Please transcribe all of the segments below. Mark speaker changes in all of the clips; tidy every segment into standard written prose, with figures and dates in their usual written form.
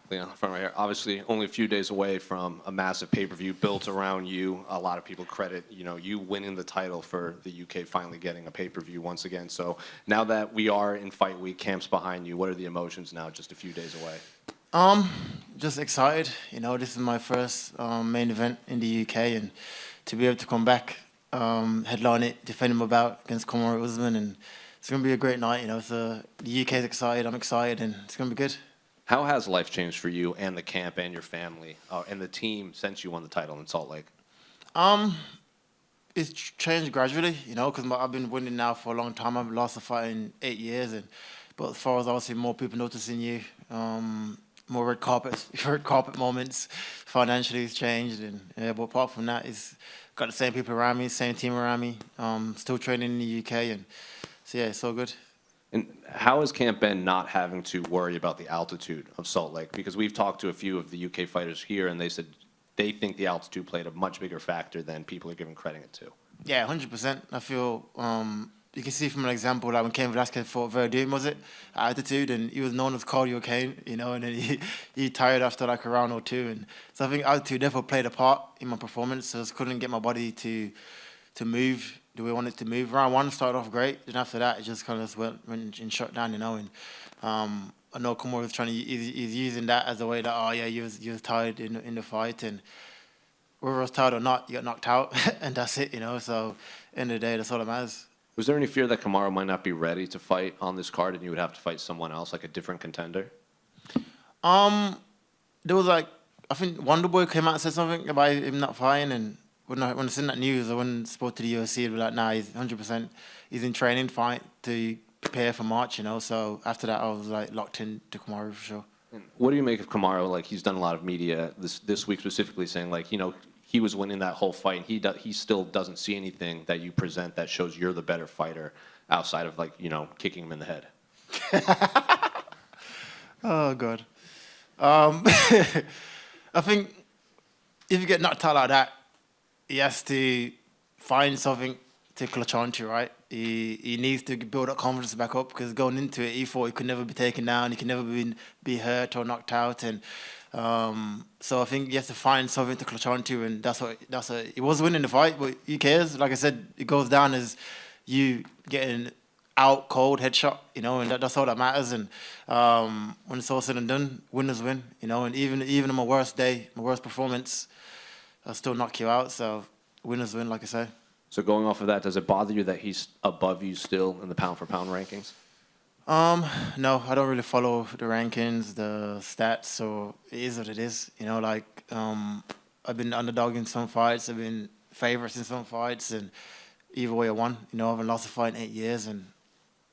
Speaker 1: Leon, front right here. Obviously, only a few days away from a massive pay-per-view built around you. A lot of people credit, you winning the title for the UK finally getting a pay-per-view once again. So now that we are in fight week, camp's behind you, what are the emotions now, just a few days away?
Speaker 2: Just excited. This is my first main event in the UK, and to be able to come back, headline it, defend my bout against Kamaru Usman, and it's gonna be a great night. So the UK is excited, I'm excited, and it's gonna be good.
Speaker 1: How has life changed for you and the camp and your family and the team since you won the title in Salt Lake?
Speaker 2: It's changed gradually, because I've been winning now for a long time. I've lost a fight in 8 years, but as far as obviously more people noticing you, more red carpet moments, financially it's changed, and but apart from that, it's got the same people around me, same team around me. Still training in the UK, and so yeah, it's all good.
Speaker 1: And how has camp been not having to worry about the altitude of Salt Lake? Because we've talked to a few of the UK fighters here, and they said they think the altitude played a much bigger factor than people are giving credit to.
Speaker 2: Yeah, 100%. I feel you can see from an example, like when Cain Velasquez fought Verdun, was it? Altitude, and he was known as Cardio Cain, and then he tired after like a round or two. And so I think altitude definitely played a part in my performance. So I just couldn't get my body to move the way I wanted to move. Round one started off great, and after that, it just kind of went and shut down, And I know Kamaru was he's using that as a way that, oh yeah, you was tired in the fight, and whether I was tired or not, you got knocked out, and that's it, So end of the day, that's all that matters.
Speaker 1: Was there any fear that Kamaru might not be ready to fight on this card, and you would have to fight someone else, like a different contender?
Speaker 2: There was I think Wonderboy came out and said something about him not fighting, and when I seen that news, I went spoke to the UFC. Be like, nah, he's 100%. He's in training, fight to prepare for March, So after that, I was locked in to Kamaru for sure.
Speaker 1: And what do you make of Kamaru? He's done a lot of media this week specifically saying he was winning that whole fight, and he still doesn't see anything that you present that shows you're the better fighter outside of kicking him in the head.
Speaker 2: Oh God. I think if you get knocked out like that, he has to find something to clutch onto, right? He needs to build that confidence back up, because going into it, he thought he could never be taken down, he could never be hurt or knocked out, and so I think he has to find something to clutch onto, and that's what he was winning the fight, but who cares? Like I said, it goes down as you getting out cold headshot, and that's all that matters. And when it's all said and done, winners win, and even on my worst day, my worst performance, I'll still knock you out. So winners win, like I say.
Speaker 1: So going off of that, does it bother you that he's above you still in the pound-for-pound rankings?
Speaker 2: No, I don't really follow the rankings, the stats, so it is what it is. I've been underdog in some fights, I've been favorites in some fights, and either way I won. I haven't lost a fight in 8 years, and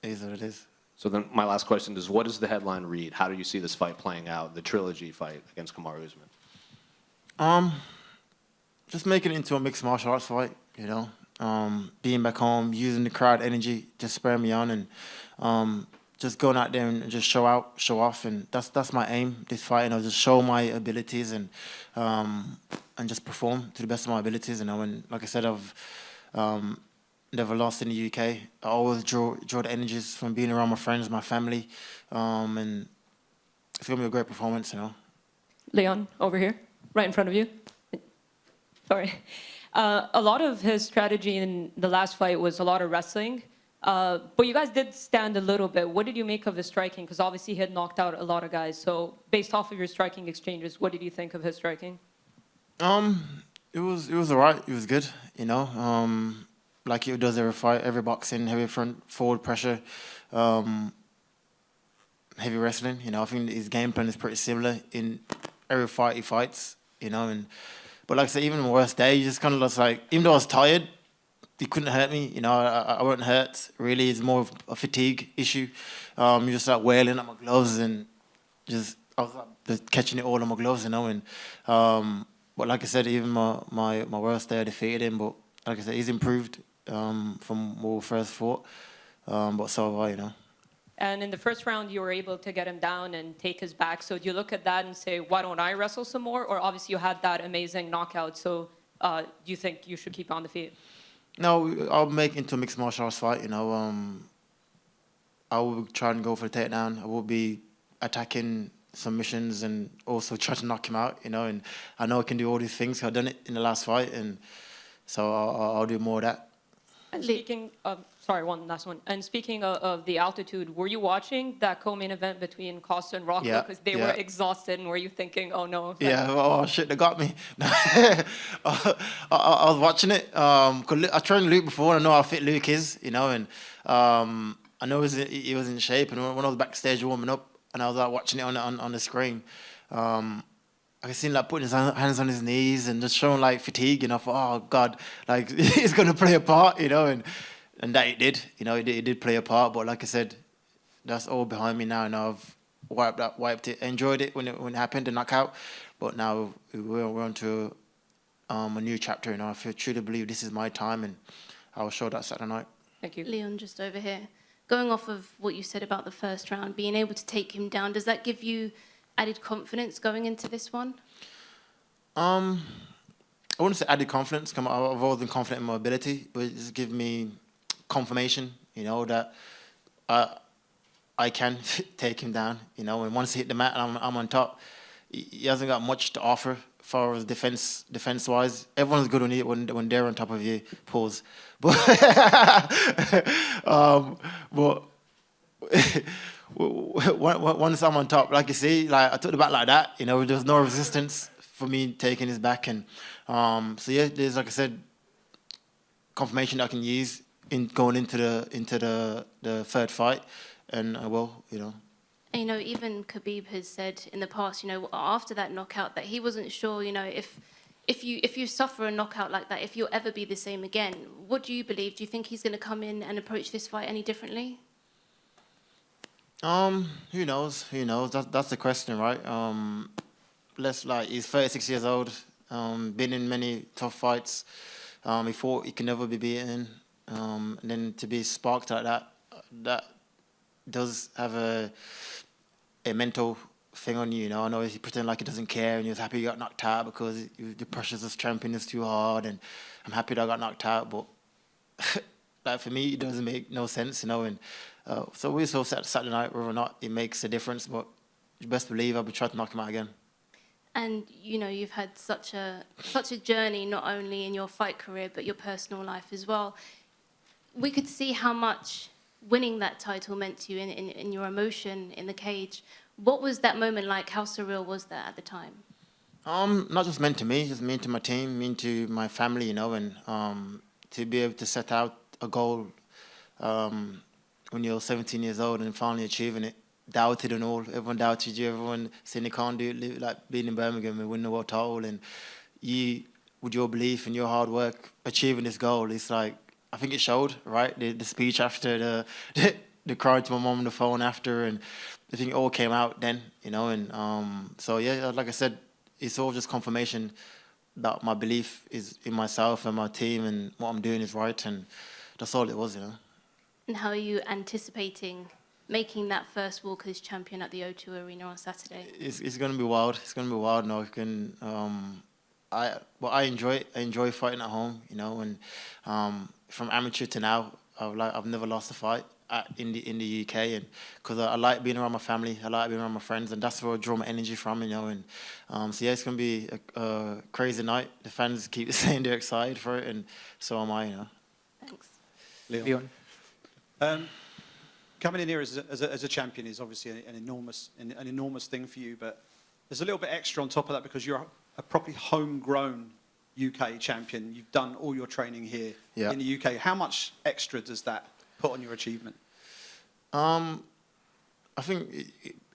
Speaker 2: it is what it is.
Speaker 1: So then my last question is, what does the headline read? How do you see this fight playing out, the trilogy fight against Kamaru Usman?
Speaker 2: Just making it into a mixed martial arts fight, being back home, using the crowd energy to spur me on, and just going out there and just show off, and that's my aim this fight. Just show my abilities and just perform to the best of my abilities. And like I said, I've never lost in the UK. I always draw the energies from being around my friends, my family, and it's gonna be a great performance.
Speaker 3: Leon, over here, right in front of you. Sorry. A lot of his strategy in the last fight was a lot of wrestling, but you guys did stand a little bit. What did you make of his striking? Because obviously he had knocked out a lot of guys. So based off of your striking exchanges, what did you think of his striking?
Speaker 2: It was alright. It was good. Like he does every fight, every boxing, heavy forward pressure, heavy wrestling. I think his game plan is pretty similar in every fight he fights. But like I said, even on the worst day, you just kind of just even though I was tired, he couldn't hurt me. I wasn't hurt, really. It's more of a fatigue issue. You just wailing at my gloves, and I was just catching it all on my gloves, and but like I said, even my worst day, I defeated him. But like I said, he's improved from when we first fought, but so have I,
Speaker 3: And in the first round, you were able to get him down and take his back. So do you look at that and say, why don't I wrestle some more? Or obviously you had that amazing knockout, so do you think you should keep on the feet?
Speaker 2: No, I'll make it into a mixed martial arts fight, I will try and go for the takedown. I will be attacking submissions and also try to knock him out, you know. And I know I can do all these things. I've done it in the last fight, and so I'll do more of that.
Speaker 3: And speaking of, sorry, one last one. And speaking of the altitude, were you watching that co-main event between Costa and Rocco?
Speaker 2: Yeah,
Speaker 3: Because they
Speaker 2: yeah.
Speaker 3: were exhausted, and were you thinking, oh no?
Speaker 2: Yeah, oh shit, they got me. I was watching it. 'Cause I trained Luke before, and I know how fit Luke is, you know, and I know he was in shape. And when I was backstage warming up, and I was like watching it on the screen, I could see him like putting his hands on his knees and just showing like fatigue. And I thought, oh God, like he's gonna play a part, you know, and that it did, you know, it did play a part. But like I said, that's all behind me now, and I've wiped it. Enjoyed it when it happened, the knockout. But now we're on to a new chapter, and I truly believe this is my time, and I will show that Saturday night.
Speaker 3: Thank you.
Speaker 4: Leon, just over here. Going off of what you said about the first round, being able to take him down, does that give you added confidence going into this one?
Speaker 2: I wouldn't say added confidence. I've always been confident in my ability, but it just gives me confirmation, you know, that I can take him down, you know. And once he hit the mat and I'm on top, he hasn't got much to offer as far as defense wise. Everyone's good when they're on top of you. Pause. But but once I'm on top, like you see, like I took the back like that, you know, there was no resistance for me taking his back, and so yeah, there's, like I said, confirmation I can use in going into the third fight, and I will, you know.
Speaker 4: And, you know, even Khabib has said in the past, you know, after that knockout, that he wasn't sure, you know, if you suffer a knockout like that, if you'll ever be the same again. What do you believe? Do you think he's going to come in and approach this fight any differently?
Speaker 2: Who knows? Who knows? That's the question, right? He's 36 years old, been in many tough fights. He thought he can never be beaten. And then to be sparked like that does have a mental thing on you, you know. I know he pretended like he doesn't care, and he was happy he got knocked out because the pressures of champion is too hard, and I'm happy that I got knocked out, but like for me, it doesn't make no sense, you know. And so we saw Saturday night whether or not it makes a difference, but you best believe I'll be trying to knock him out again.
Speaker 4: And, you know, you've had such a journey, not only in your fight career, but your personal life as well. We could see how much winning that title meant to you in your emotion in the cage. What was that moment like? How surreal was that at the time?
Speaker 2: Not just meant to me, just mean to my team, mean to my family, you know, and to be able to set out a goal when you're 17 years old and finally achieving it, doubted and all. Everyone doubted you. Everyone saying you can't do it, like being in Birmingham and winning the world title, and you, with your belief and your hard work, achieving this goal. It's like, I think it showed, right? The speech after, the cry to my mom on the phone after, and I think it all came out then, you know. And so yeah, like I said, it's all just confirmation that my belief is in myself and my team, and what I'm doing is right, and that's all it was, you know.
Speaker 4: And how are you anticipating making that first walk as champion at the O2 Arena on Saturday?
Speaker 2: It's going to be wild. It's going to be wild. No, I enjoy it. I enjoy fighting at home, you know. And from amateur to now, I've never lost a fight in the UK, and because I like being around my family, I like being around my friends, and that's where I draw my energy from, you know. And so yeah, it's going to be a crazy night. The fans keep saying they're excited for it, and so am I, you know.
Speaker 4: Thanks.
Speaker 5: Leon. Coming in here as a champion is obviously an enormous thing for you, but there's a little bit extra on top of that because you're a properly homegrown UK champion. You've done all your training here in the UK. How much extra does that put on your achievement?
Speaker 2: I think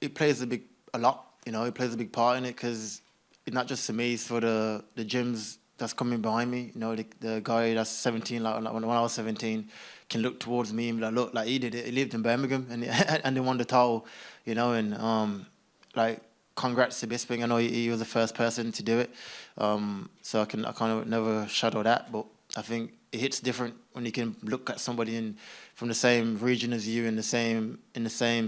Speaker 2: it plays a lot. You know, it plays a big part in it because it's not just for me; it's for the gyms that's coming behind me. You know, the guy that's 17, like when I was 17, can look towards me and be like, look, like he did it. He lived in Birmingham and he won the title. You know, and like congrats to Bisping. I know he was the first person to do it. So I kind of never shadow that, but I think it hits different when you can look at somebody from the same region as you, in the same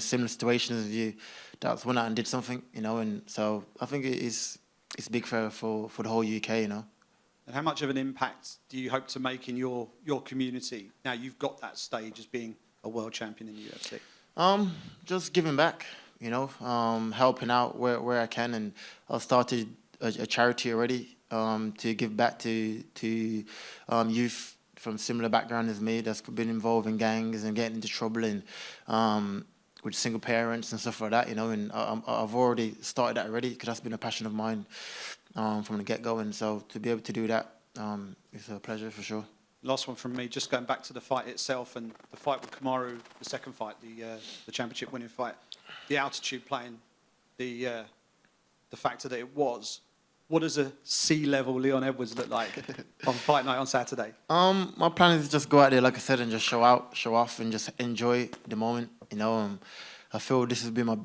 Speaker 2: similar situation as you, that's went out and did something, you know. And so I think it's big for the whole UK, you know.
Speaker 5: And how much of an impact do you hope to make in your community now you've got that stage as being a world champion in the UFC?
Speaker 2: Just giving back. helping out where I can, and I've started a charity already to give back to youth from similar background as me that's been involved in gangs and getting into trouble and with single parents and stuff like that, and I've already started that already because that's been a passion of mine from the get-go, and so to be able to do that is a pleasure for sure.
Speaker 5: Last one from me, just going back to the fight itself and the fight with Kamaru, the second fight, the championship winning fight, the altitude playing the factor that it was. What does a sea-level Leon Edwards look like on fight night on Saturday?
Speaker 2: My plan is to just go out there, like I said, and just show off, and just enjoy the moment. I feel this has been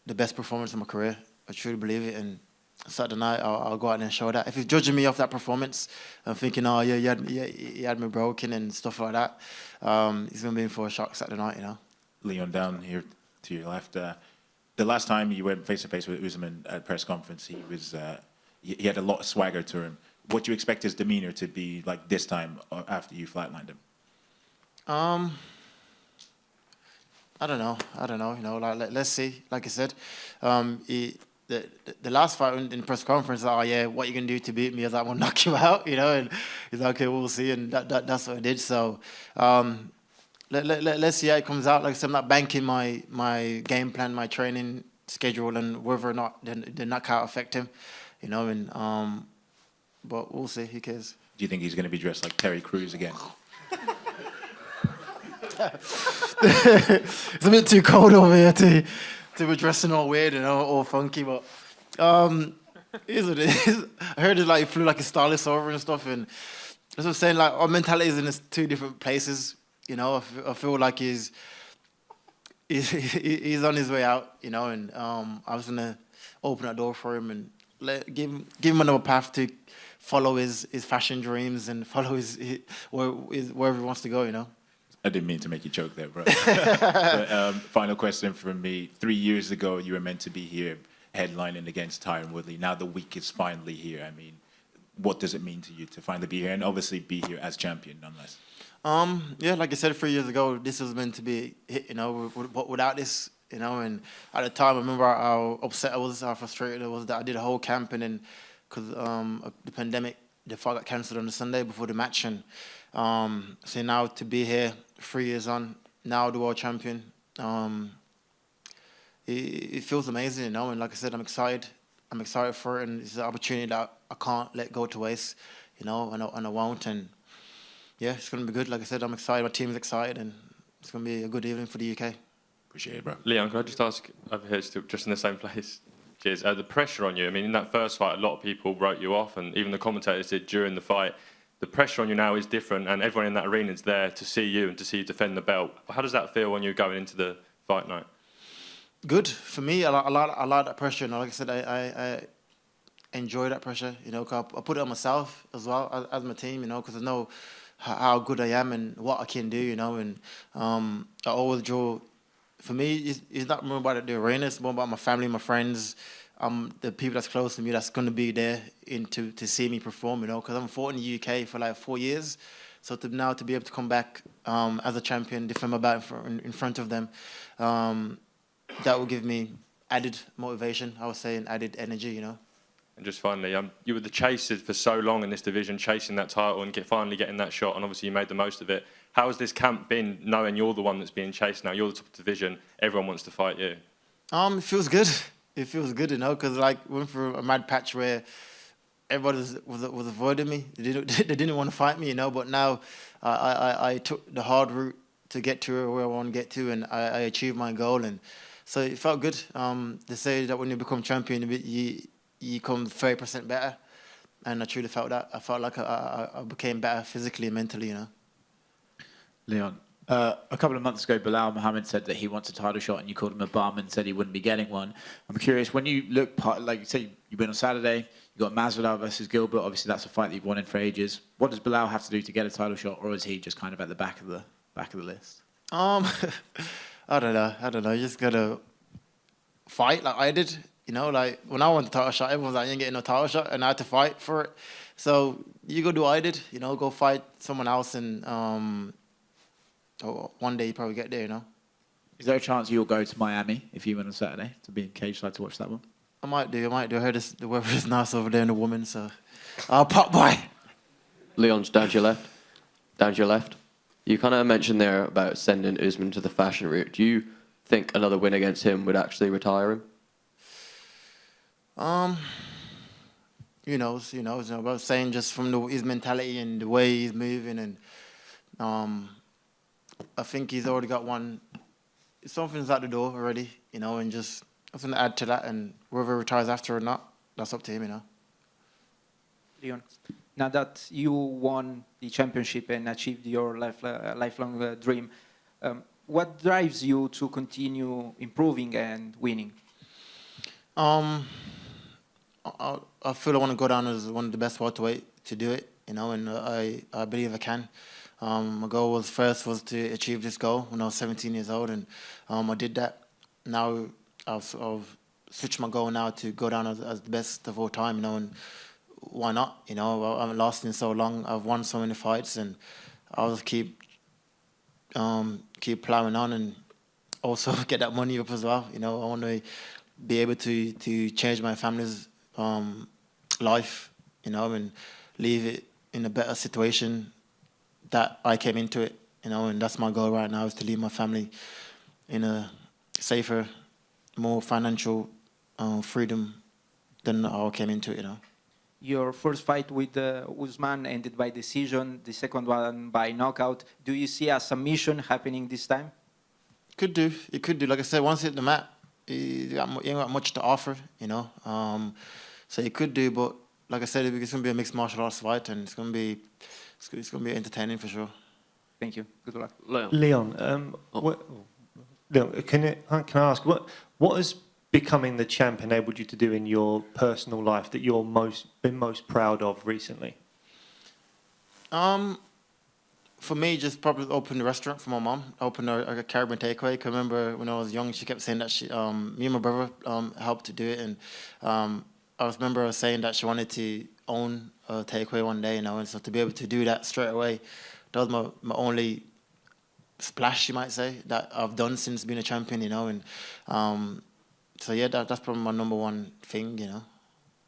Speaker 2: the best performance of my career. I truly believe it, and Saturday night I'll go out there and show that. If he's judging me off that performance, I'm thinking, oh yeah, you had me broken and stuff like that. He's gonna be in for a shock Saturday night,
Speaker 6: Leon, down here to your left. The last time you went face to face with Usman at press conference, he had a lot of swagger to him. What do you expect his demeanor to be like this time after you flatlined him?
Speaker 2: I don't know. Like, let's see. Like I said, the last fight in the press conference, oh yeah, what you gonna do to beat me? I was like, I'm gonna knock you out, and he's like, okay, we'll see, and that's what I did. So let's see how it comes out. Like I said, I'm not banking my game plan, my training schedule, and whether or not the knockout affect him, but we'll see. Who cares?
Speaker 6: Do you think he's going to be dressed like Terry Crews again?
Speaker 2: It's a bit too cold over here to be dressing all weird and all funky, but it is what it is. I heard it like he flew like a stylist over and stuff, and that's what I'm saying. Like our mentality is in two different places. I feel like he's on his way out. And I was gonna open that door for him and give him another path to follow his fashion dreams and follow wherever he wants to go.
Speaker 6: I didn't mean to make you choke there, bro. But, final question from me. 3 years ago, you were meant to be here headlining against Tyron Woodley. Now the week is finally here. I mean, what does it mean to you to finally be here and obviously be here as champion, nonetheless?
Speaker 2: Yeah, like I said 3 years ago, this was meant to be hit, without this, and at the time, I remember how upset I was, how frustrated I was that I did a whole camp, and then because the pandemic, the fight got cancelled on the Sunday before the match, and so now to be here 3 years on, now the world champion, it feels amazing, and like I said, I'm excited for it, and it's an opportunity that I can't let go to waste, and I won't, and yeah, it's going to be good. Like I said, I'm excited, my team's excited, and it's going to be a good evening for the UK.
Speaker 6: Appreciate it, bro.
Speaker 7: Leon, can I just ask, over here, still just in the same place, cheers, the pressure on you, I mean, in that first fight, a lot of people wrote you off, and even the commentators did during the fight. The pressure on you now is different, and everyone in that arena is there to see you and to see you defend the belt. How does that feel when you're going into the fight night?
Speaker 2: Good. For me, I like that pressure. Like I said, I enjoy that pressure, 'cause I put it on myself as well, as my team, because I know how good I am and what I can do, and I always draw. For me, it's not more about the arena, it's more about my family, my friends, the people that's close to me that's going to be there to see me perform, because I've fought in the UK for like 4 years. So now to be able to come back as a champion, defend my belt in front of them, that will give me added motivation, I would say, and added energy,
Speaker 7: And just finally, you were the chaser for so long in this division, chasing that title and finally getting that shot, and obviously you made the most of it. How has this camp been, knowing you're the one that's being chased now? You're the top of the division. Everyone wants to fight you.
Speaker 2: It feels good. It feels good, because like went through a mad patch where everybody was avoiding me. They didn't want to fight me, But now I took the hard route to get to where I want to get to, and I achieved my goal, and so it felt good. They say that when you become champion, you come 30% better, and I truly felt that. I felt like I became better physically and mentally,
Speaker 8: Leon, a couple of months ago, Bilal Muhammad said that he wants a title shot, and you called him a bum and said he wouldn't be getting one. I'm curious, when you look, like you said, you went on Saturday, you got Masvidal versus Gilbert. Obviously, that's a fight that you've wanted for ages. What does Bilal have to do to get a title shot, or is he just kind of at the back of the list?
Speaker 2: I don't know. You just gotta fight like I did. Like when I wanted the title shot, everyone was like, "You ain't getting no title shot," and I had to fight for it. So you go do what I did. Go fight someone else, and one day you probably get there.
Speaker 8: Is there a chance you'll go to Miami if you win on Saturday to be in cage side to watch that one?
Speaker 2: I might do. I heard the weather is nice over there in the woman, so I'll pop by.
Speaker 9: Leon's down to your left. Down to your left. You kind of mentioned there about sending Usman to the fashion route. Do you think another win against him would actually retire him?
Speaker 2: You know, about saying just from his mentality and the way he's moving, and I think he's already got one. Something's out the door already, you know, and just something to add to that. And whether he retires after or not, that's up to him, you know.
Speaker 10: Leon, now that you won the championship and achieved your lifelong dream, what drives you to continue improving and winning?
Speaker 2: I feel I want to go down as one of the best welterweight to do it, you know, and I believe I can. My goal was to achieve this goal when I was 17 years old, and I did that. Now I've switched my goal now to go down as the best of all time, you know, and why not? You know, I haven't lost in so long. I've won so many fights, and I'll just keep plowing on and also get that money up as well. You know, I want to be able to change my family's life, you know, and leave it in a better situation that I came into it, you know, and that's my goal right now, is to leave my family in a safer, more financial freedom than I came into it, you know.
Speaker 10: Your first fight with Usman ended by decision, the second one by knockout. Do you see a submission happening this time?
Speaker 2: Could do. It could do. Like I said, once he hit the mat, he ain't got much to offer, you know. So he could do, but like I said, it's going to be a mixed martial arts fight, and it's going to be entertaining for sure.
Speaker 10: Thank you. Good luck.
Speaker 11: Leon, Leon, can I ask what has becoming the champ enabled you to do in your personal life that you're been most proud of recently?
Speaker 2: For me, just probably open the restaurant for my mom. Open a Caribbean takeaway. I remember when I was young, she kept saying that me and my brother helped to do it, and I remember her saying that she wanted to own a takeaway one day, you know, and so to be able to do that straight away, that was my only splash, you might say, that I've done since being a champion, you know, and so yeah, that's probably my number one thing, you know.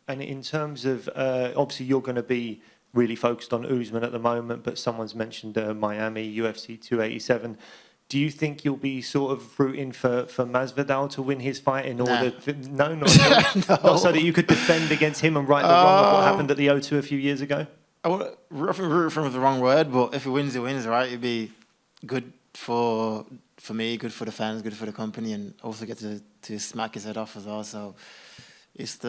Speaker 11: And in terms of, obviously you're going to be really focused on Usman at the moment, but someone's mentioned Miami, UFC 287. Do you think you'll be sort of rooting for Masvidal to win his fight in order? No, not so that you could defend against him and right the wrong of what happened at the O2 a few years ago?
Speaker 2: I would root for him is the wrong word, but if he wins, he wins, right? It'd be good for me, good for the fans, good for the company, and also get to smack his head off as well. So if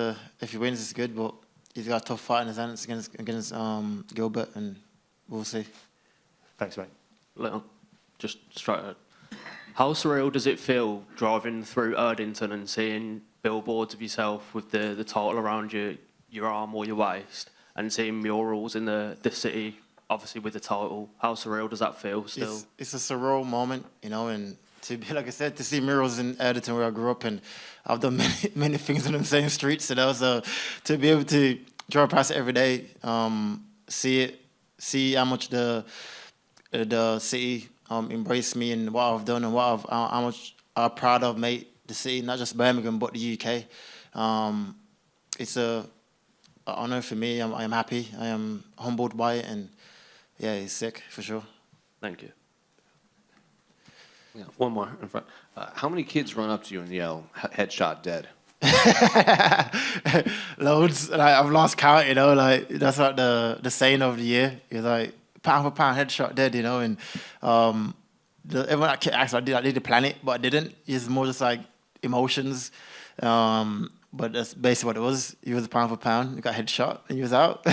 Speaker 2: he wins, it's good, but he's got a tough fight in his hands against Gilbert, and we'll see.
Speaker 11: Thanks, mate.
Speaker 9: Leon, just straight ahead. How surreal does it feel driving through Erdington and seeing billboards of yourself with the title around your arm or your waist, and seeing murals in the city, obviously with the title? How surreal does that feel still?
Speaker 2: It's a surreal moment, you know, and to be, like I said, to see murals in Erdington where I grew up, and I've done many things on the same streets, you know, so to be able to drive past it every day, see how much the city embraced me and what I've done and how much I'm proud of made the city, not just Birmingham but the UK. It's an honor for me. I am happy. I am humbled by it, and yeah, it's sick for sure.
Speaker 9: Thank you.
Speaker 1: Yeah, one more in front. How many kids run up to you and yell, "Headshot dead"?
Speaker 2: Loads. Like, I've lost count, you know. Like, that's like the saying of the year. It's like pound for pound, headshot dead, you know. And everyone asked, I did plan it, but I didn't. It's more just like emotions. But that's basically what it was. He was pound for pound. He got headshot, and he was out.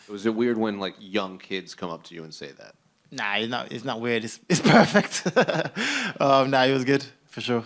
Speaker 1: Was it weird when like young kids come up to you and say that?
Speaker 2: Nah, it's not weird. It's perfect. Nah, it was good for sure.